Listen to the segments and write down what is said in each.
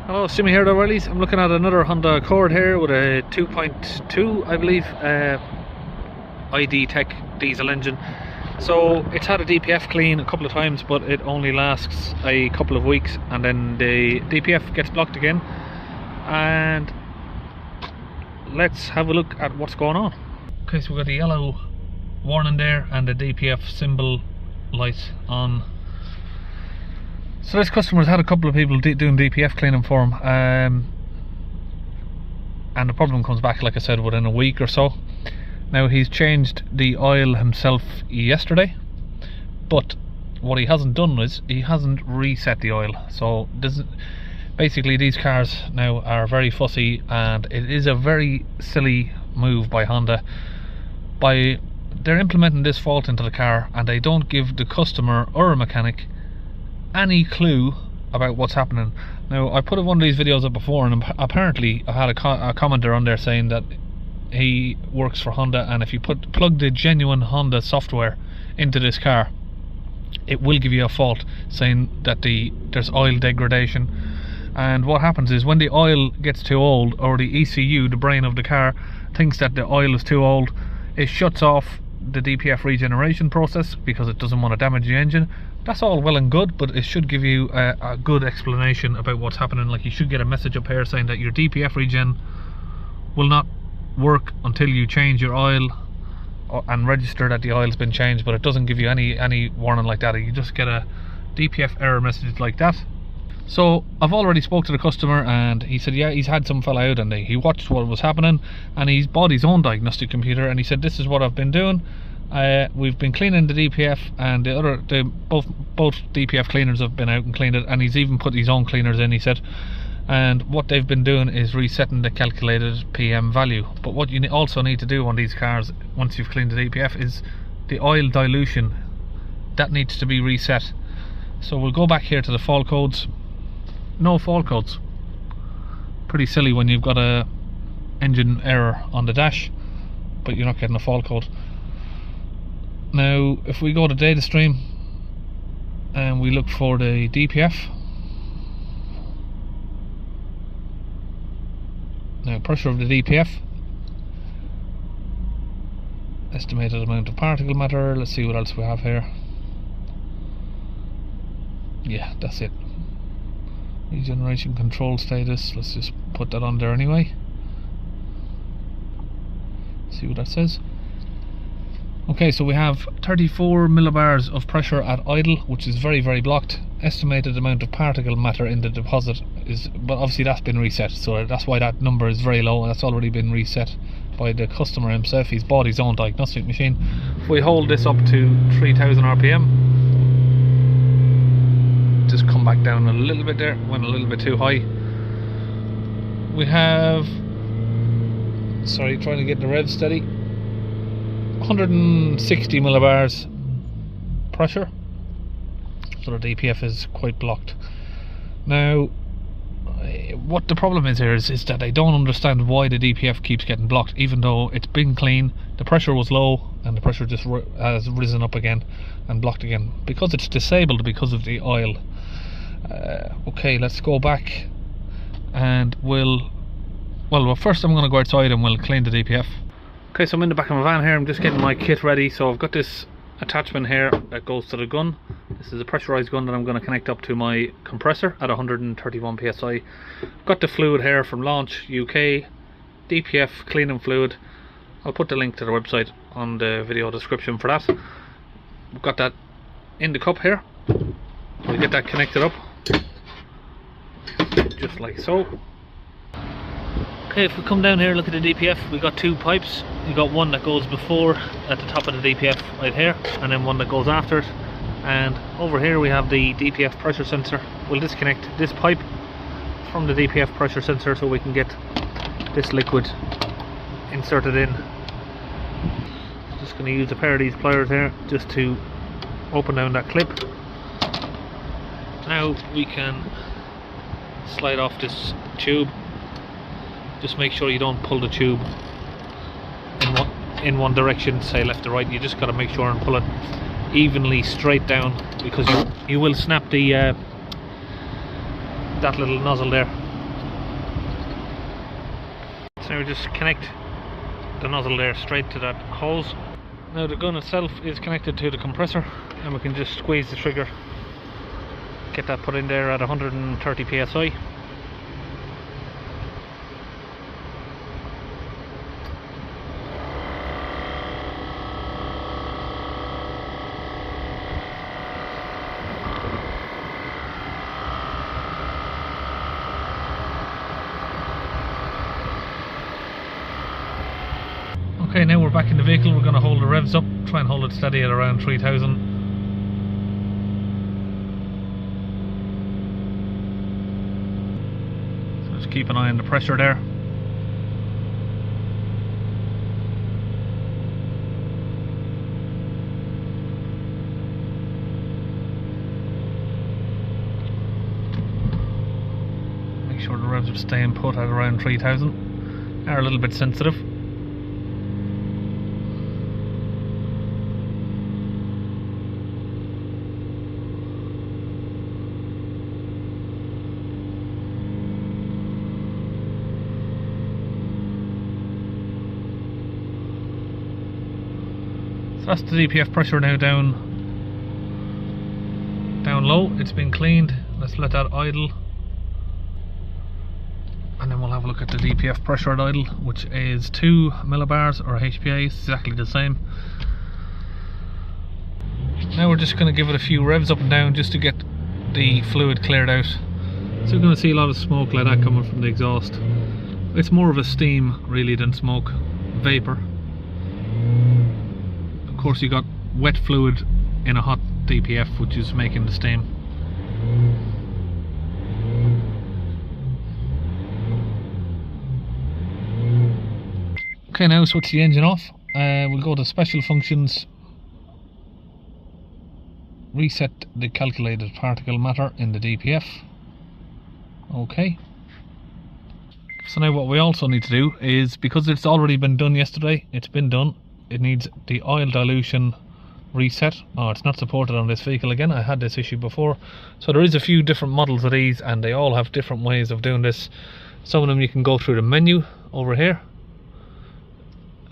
Hello, it's Jimmy here at O'Reilly's. I'm looking at another Honda Accord here with a 2.2, I believe, ID Tech diesel engine. So it's had a DPF clean a couple of times, but it only lasts a couple of weeks, and then the DPF gets blocked again. And let's have a look at what's going on. Okay, so we've got the yellow warning there and the DPF symbol light on. So this customer's had a couple of people doing DPF cleaning for him, and the problem comes back, like I said, within a week or so. Now, he's changed the oil himself yesterday, but what he hasn't done is he hasn't reset the oil. So basically these cars now are very fussy, and it is a very silly move by Honda. They're implementing this fault into the car, and they don't give the customer or a mechanic any clue about what's happening. Now, I put one of these videos up before, and apparently I had a commenter on there saying that he works for Honda, and if you plug the genuine Honda software into this car, it will give you a fault saying that there's oil degradation. And what happens is, when the oil gets too old, or the ECU, the brain of the car, thinks that the oil is too old, it shuts off the DPF regeneration process because it doesn't want to damage the engine. That's all well and good, but it should give you a good explanation about what's happening. Like, you should get a message up here saying that your DPF regen will not work until you change your oil and register that the oil's been changed, but it doesn't give you any warning like that. You just get a DPF error message like that. So I've already spoke to the customer, and he said, yeah, he's had some fella out and he watched what was happening, and he's bought his own diagnostic computer, and he said, this is what I've been doing. We've been cleaning the DPF, and both DPF cleaners have been out and cleaned it, and he's even put his own cleaners in, he said. And what they've been doing is resetting the calculated PM value. But what you also need to do on these cars, once you've cleaned the DPF, is the oil dilution. That needs to be reset. So we'll go back here to the fault codes. No fault codes. Pretty silly when you've got a engine error on the dash, but you're not getting a fault code. Now, if we go to data stream and we look for the DPF, now pressure of the DPF, estimated amount of particle matter, let's see what else we have here. Yeah, that's it. Regeneration control status, let's just put that on there anyway. See what that says. Okay, so we have 34 millibars of pressure at idle, which is very, very blocked. Estimated amount of particle matter in the deposit is, but obviously that's been reset, so that's why that number is very low, and that's already been reset by the customer himself. He's bought his own diagnostic machine. If we hold this up to 3000 RPM, just come back down a little bit there, went a little bit too high. We have, sorry, trying to get the rev steady, 160 millibars pressure, so the DPF is quite blocked. Now, what the problem is here is that I don't understand why the DPF keeps getting blocked, even though it's been clean. The pressure was low, and the pressure just has risen up again and blocked again, because it's disabled because of the oil. Okay, let's go back, and well, first I'm going to go outside and we'll clean the DPF. Okay, so I'm in the back of my van here. I'm just getting my kit ready. So I've got this attachment here that goes to the gun. This is a pressurized gun that I'm going to connect up to my compressor at 131 psi. I've got the fluid here from Launch UK, DPF cleaning fluid. I'll put the link to the website on the video description for that. We've got that in the cup here. We'll get that connected up, just like so. Okay, if we come down here, look at the DPF, we've got two pipes. You've got one that goes before, at the top of the DPF right here, and then one that goes after it. And over here we have the DPF pressure sensor. We'll disconnect this pipe from the DPF pressure sensor so we can get this liquid inserted in. Just going to use a pair of these pliers here just to open down that clip. Now we can slide off this tube. Just make sure you don't pull the tube in one direction, say left to right. You just got to make sure and pull it evenly straight down, because you will snap the that little nozzle there. So we just connect the nozzle there straight to that hose. Now the gun itself is connected to the compressor, and we can just squeeze the trigger, get that put in there at 130 psi. Okay, now we're back in the vehicle. We're going to hold the revs up, try and hold it steady at around 3000. So just keep an eye on the pressure there. Make sure the revs are staying put at around 3000. They're a little bit sensitive. So that's the DPF pressure now down low. It's been cleaned. Let's let that idle, and then we'll have a look at the DPF pressure at idle, which is 2 millibars or HPA. It's exactly the same. Now we're just going to give it a few revs up and down just to get the fluid cleared out. So we're going to see a lot of smoke like that coming from the exhaust. It's more of a steam really than smoke, vapor. Of course, you got wet fluid in a hot DPF, which is making the steam. Okay, now switch the engine off. We'll go to special functions, reset the calculated particle matter in the DPF. Okay. So now what we also need to do is, because it's already been done yesterday, it's been done, it needs the oil dilution reset. Oh, it's not supported on this vehicle again. I had this issue before. So there is a few different models of these, and they all have different ways of doing this. Some of them you can go through the menu over here,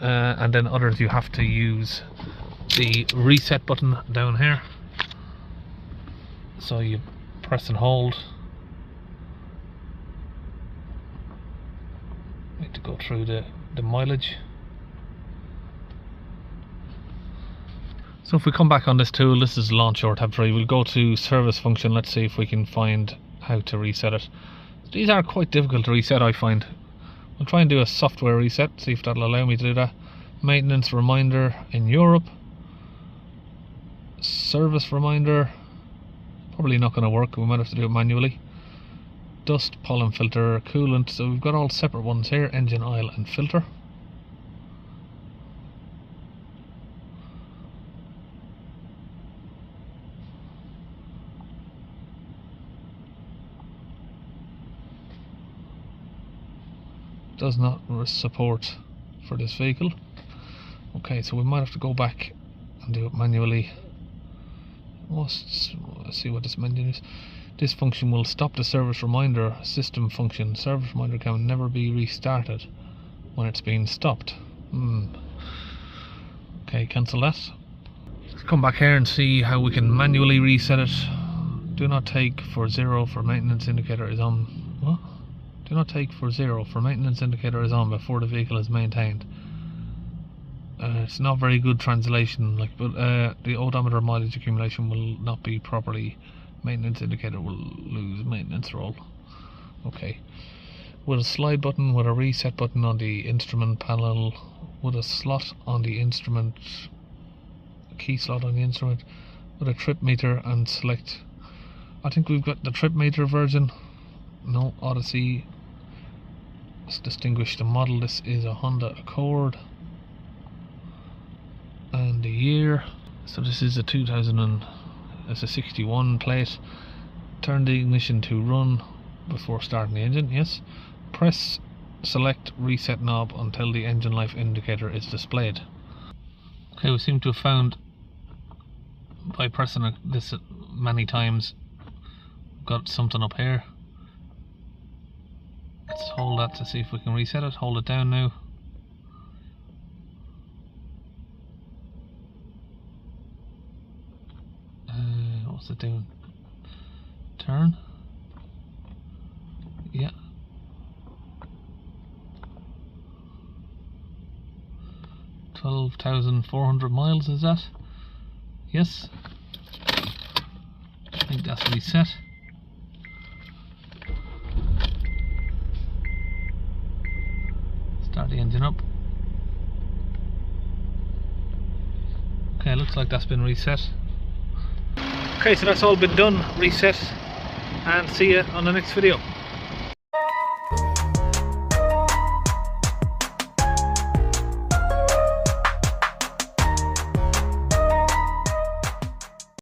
and then others you have to use the reset button down here. So you press and hold. Need to go through the mileage. So if we come back on this tool, this is launch or tab 3, we'll go to service function. Let's see if we can find how to reset it. These are quite difficult to reset, I find. We'll try and do a software reset, see if that'll allow me to do that. Maintenance reminder in Europe. Service reminder, probably not going to work, we might have to do it manually. Dust, pollen filter, coolant, so we've got all separate ones here, engine oil and filter. Does not support for this vehicle. Okay, so we might have to go back and do it manually. Let's see what this menu is. This function will stop the service reminder system function. Service reminder can never be restarted when it's been stopped. Okay, cancel that. Let's come back here and see how we can manually reset it. Do not take for 0 for maintenance indicator is on. What? Do not take for 0 for maintenance indicator is on before the vehicle is maintained. It's not very good translation, but the odometer mileage accumulation will not be properly. Maintenance indicator will lose maintenance role. Okay. With a slide button, with a reset button on the instrument panel, with a slot on the instrument, a key slot on the instrument, with a trip meter, and select. I think we've got the trip meter version. No, Odyssey. Let's distinguish the model. This is a Honda Accord, and the year. So this is a 61 plate. Turn the ignition to run before starting the engine. Yes. Press select reset knob until the engine life indicator is displayed. Okay, we seem to have found by pressing this many times. Got something up here. Let's hold that to see if we can reset it. Hold it down now. What's it doing? Turn. Yeah. 12,400 miles is that? Yes. I think that's reset. Start the engine up. Okay, looks like that's been reset. Okay, so that's all been done, reset, and see you on the next video.